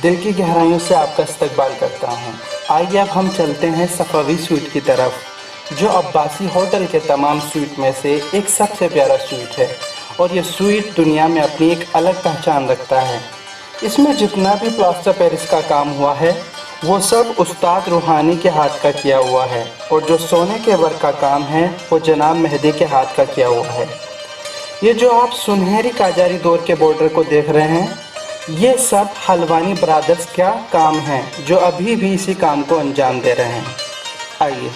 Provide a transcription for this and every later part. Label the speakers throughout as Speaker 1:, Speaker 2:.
Speaker 1: दिल की गहराइयों से आपका इस्तकबाल करता हूँ। आइए अब हम चलते हैं सफ़ावी स्वीट की तरफ, जो अब्बासी होटल के तमाम स्वीट में से एक सबसे प्यारा स्वीट है और ये स्वीट दुनिया में अपनी एक अलग पहचान रखता है। इसमें जितना भी प्लास्टर पेरिस का काम हुआ है वो सब उस्ताद रूहानी के हाथ का किया हुआ है, और जो सोने के वर्क का काम है वो जनाब मेहदी के हाथ का किया हुआ है। ये जो आप सुनहरी काजारी दौर के बॉर्डर को देख रहे हैं, ये सब हलवानी ब्रदर्स का काम है जो अभी भी इसी काम को अंजाम दे रहे हैं। आइए।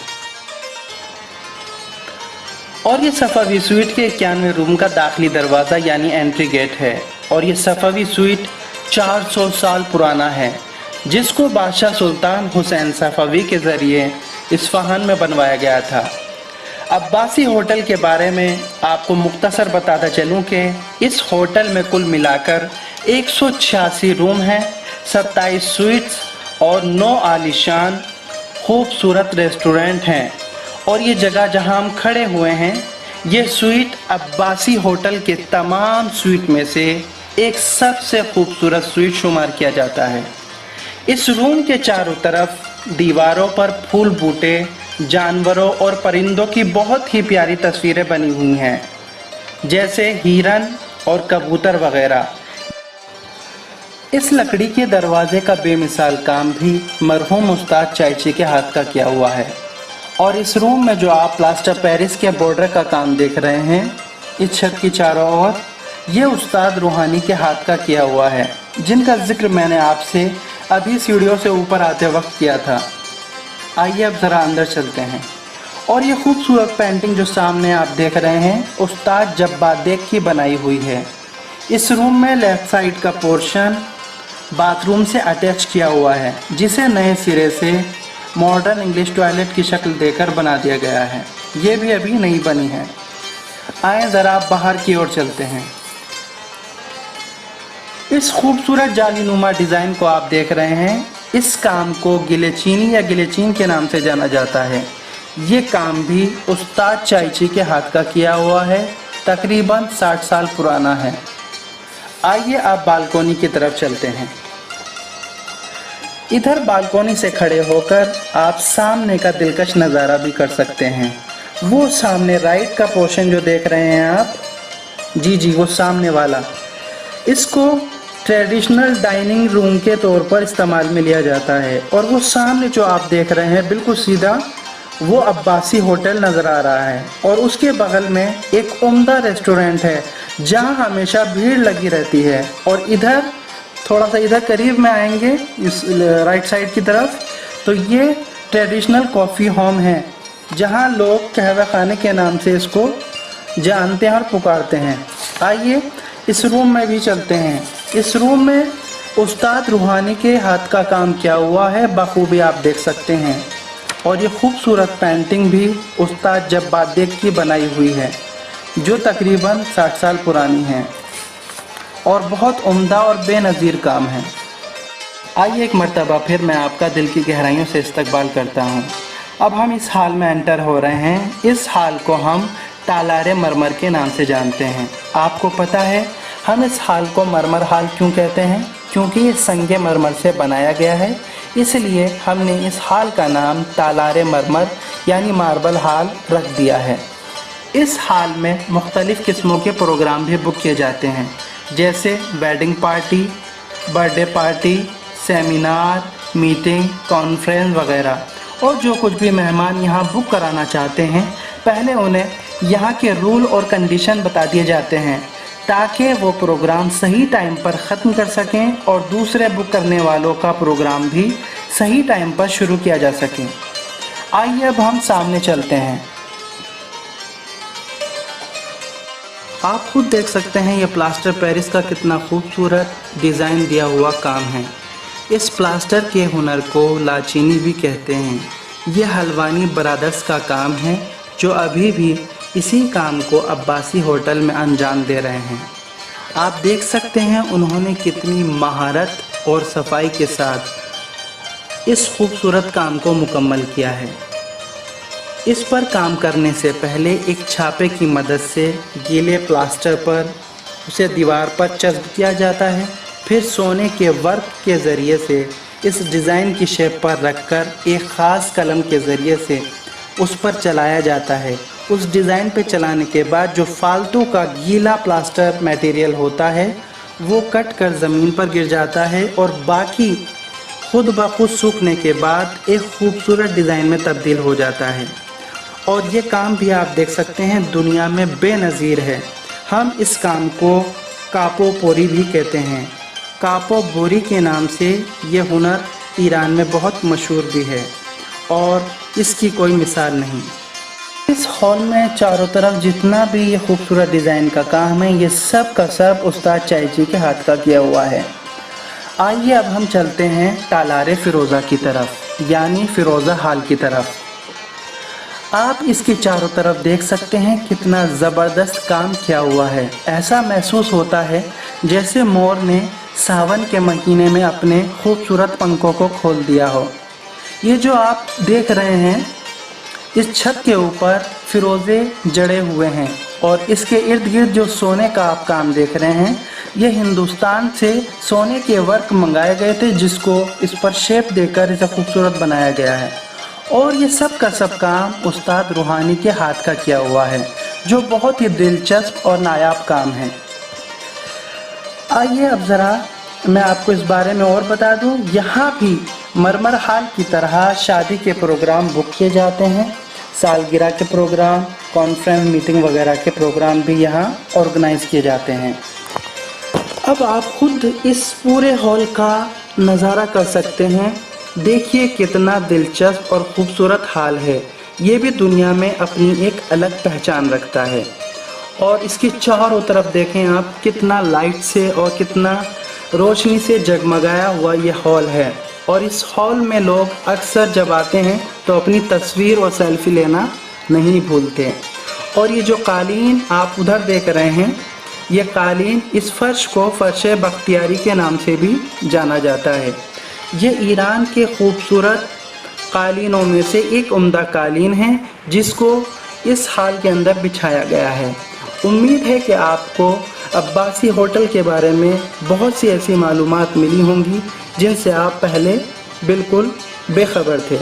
Speaker 1: और ये सफ़ावी स्वीट के 91 रूम का दाखिली दरवाज़ा यानी एंट्री गेट है, और ये सफ़ावी स्वीट 400 साल पुराना है, जिसको बादशाह सुल्तान हुसैन सफ़ावी के ज़रिए इस्फ़हान में बनवाया गया था। अब्बासी होटल के बारे में आपको मुख्तसर बताता चलूँ कि इस होटल में कुल मिलाकर 186 रूम हैं, 27 स्वीट्स और 9 आलीशान खूबसूरत रेस्टोरेंट हैं। और ये जगह जहां हम खड़े हुए हैं, ये स्वीट अब्बासी होटल के तमाम स्वीट में से एक सबसे खूबसूरत स्वीट शुमार किया जाता है। इस रूम के चारों तरफ दीवारों पर फूल बूटे, जानवरों और परिंदों की बहुत ही प्यारी तस्वीरें बनी हुई हैं, जैसे हिरन और कबूतर वगैरह। इस लकड़ी के दरवाजे का बेमिसाल काम भी मरहूम उस्ताद चायची के हाथ का किया हुआ है। और इस रूम में जो आप प्लास्टर पेरिस के बॉर्डर का काम देख रहे हैं, इस छत की चारों ओर, ये उस्ताद रूहानी के हाथ का किया हुआ है, जिनका जिक्र मैंने आपसे अभी सीढ़ियों से ऊपर आते वक्त किया था। आइए अब ज़रा अंदर चलते हैं। और ये खूबसूरत पेंटिंग जो सामने आप देख रहे हैं, उस्ताद जब्बादेक की बनाई हुई है। इस रूम में लेफ़्ट साइड का पोर्शन बाथरूम से अटैच किया हुआ है, जिसे नए सिरे से मॉडर्न इंग्लिश टॉयलेट की शक्ल देकर बना दिया गया है। ये भी अभी नहीं बनी है। आए ज़रा बाहर की ओर चलते हैं। इस खूबसूरत जालीनुमा डिज़ाइन को आप देख रहे हैं, इस काम को गिलेचीनी या गिलेचीन के नाम से जाना जाता है। ये काम भी उस्ताद चायची के हाथ का किया हुआ है, तकरीबन 60 साल पुराना है। आइए आप बालकोनी की तरफ चलते हैं। इधर बालकोनी से खड़े होकर आप सामने का दिलकश नज़ारा भी कर सकते हैं। वो सामने राइट का पोर्शन जो देख रहे हैं आप, जी वो सामने वाला, इसको ट्रेडिशनल डाइनिंग रूम के तौर पर इस्तेमाल में लिया जाता है। और वो सामने जो आप देख रहे हैं बिल्कुल सीधा, वो अब्बासी होटल नज़र आ रहा है। और उसके बगल में एक उम्दा रेस्टोरेंट है जहां हमेशा भीड़ लगी रहती है। और इधर थोड़ा सा इधर करीब में आएंगे, इस राइट साइड की तरफ, तो ये ट्रेडिशनल कॉफ़ी होम है, जहां लोग कहवा खाने के नाम से इसको जानते हैं और पुकारते हैं। आइए इस रूम में भी चलते हैं। इस रूम में उस्ताद रूहानी के हाथ का काम किया हुआ है, बखूबी आप देख सकते हैं। और ये खूबसूरत पेंटिंग भी उस्ताद जब्बादेक की बनाई हुई है, जो तकरीबन 60 साल पुरानी है और बहुत उम्दा और बेनज़ीर काम है। आइए एक मर्तबा फिर मैं आपका दिल की गहराइयों से इस्तकबाल करता हूँ। अब हम इस हाल में एंटर हो रहे हैं। इस हाल को हम तालारे मरमर के नाम से जानते हैं। आपको पता है हम इस हाल को मरमर हाल क्यों कहते हैं? क्योंकि ये संगे मरमर से बनाया गया है, इसलिए हमने इस हाल का नाम तालारे मरमर यानी मार्बल हाल रख दिया है। इस हाल में मुख्तलिफ़ किस्मों के प्रोग्राम भी बुक किए जाते हैं, जैसे wedding party, birthday party, seminar, meeting, conference वगैरह। और जो कुछ भी मेहमान यहाँ बुक कराना चाहते हैं, पहले उन्हें यहाँ के रूल और कंडीशन बता दिए जाते हैं, ताकि वो प्रोग्राम सही टाइम पर ख़त्म कर सकें और दूसरे बुक करने वालों का प्रोग्राम भी सही टाइम पर शुरू किया जा सके। आइए अब हम सामने चलते हैं। आप खुद देख सकते हैं ये प्लास्टर पेरिस का कितना खूबसूरत डिज़ाइन दिया हुआ काम है। इस प्लास्टर के हुनर को लाचीनी भी कहते हैं। ये हलवानी ब्रदर्स का काम है, जो अभी भी इसी काम को अब्बासी होटल में अंजाम दे रहे हैं। आप देख सकते हैं उन्होंने कितनी महारत और सफाई के साथ इस खूबसूरत काम को मुकम्मल किया है। इस पर काम करने से पहले एक छापे की मदद से गीले प्लास्टर पर उसे दीवार पर चस्प किया जाता है। फिर सोने के वर्क के ज़रिए से इस डिज़ाइन की शेप पर रखकर एक ख़ास कलम के ज़रिए से उस पर चलाया जाता है। उस डिज़ाइन पे चलाने के बाद जो फालतू का गीला प्लास्टर मटेरियल होता है वो कट कर ज़मीन पर गिर जाता है और बाकी खुद ब खुद सूखने के बाद एक खूबसूरत डिज़ाइन में तब्दील हो जाता है। और ये काम भी आप देख सकते हैं दुनिया में बेनज़ीर है। हम इस काम को कापो पोरी भी कहते हैं। कापो बोरी के नाम से ये हुनर ईरान में बहुत मशहूर भी है और इसकी कोई मिसाल नहीं। इस हॉल में चारों तरफ जितना भी ये खूबसूरत डिज़ाइन का काम है ये सब का सब उस्ताद चायची के हाथ का किया हुआ है। आइए अब हम चलते हैं टालारे फ़िरोज़ा की तरफ, यानी फ़िरोज़ा हॉल की तरफ। आप इसके चारों तरफ देख सकते हैं कितना ज़बरदस्त काम किया हुआ है। ऐसा महसूस होता है जैसे मोर ने सावन के महीने में अपने खूबसूरत पंखों को खोल दिया हो। ये जो आप देख रहे हैं इस छत के ऊपर फ़िरोज़े जड़े हुए हैं और इसके इर्द गिर्द जो सोने का आप काम देख रहे हैं ये हिंदुस्तान से सोने के वर्क मंगाए गए थे जिसको इस पर शेप देकर इसे खूबसूरत बनाया गया है। और ये सब का सब काम उस्ताद रूहानी के हाथ का किया हुआ है जो बहुत ही दिलचस्प और नायाब काम है। आइए अब ज़रा मैं आपको इस बारे में और बता दूं, यहाँ भी मरमर हॉल की तरह शादी के प्रोग्राम बुक किए जाते हैं। सालगिरह के प्रोग्राम, कॉन्फ्रेंस मीटिंग वगैरह के प्रोग्राम भी यहाँ ऑर्गेनाइज़ किए जाते हैं। अब आप खुद इस पूरे हॉल का नज़ारा कर सकते हैं। देखिए कितना दिलचस्प और ख़ूबसूरत हॉल है। ये भी दुनिया में अपनी एक अलग पहचान रखता है। और इसके चारों तरफ देखें आप कितना लाइट से और कितना रोशनी से जगमगाया हुआ ये हॉल है। और इस हॉल में लोग अक्सर जब आते हैं तो अपनी तस्वीर और सेल्फी लेना नहीं भूलते। और ये जो कालीन आप उधर देख रहे हैं ये कालीन, इस फर्श को फर्श बख्तियारी के नाम से भी जाना जाता है। ये ईरान के खूबसूरत कालीनों में से एक उम्दा कालीन है जिसको इस हॉल के अंदर बिछाया गया है। उम्मीद है कि आपको अब्बासी होटल के बारे में बहुत सी ऐसी मालूमात मिली होंगी जिनसे आप पहले बिल्कुल बेखबर थे।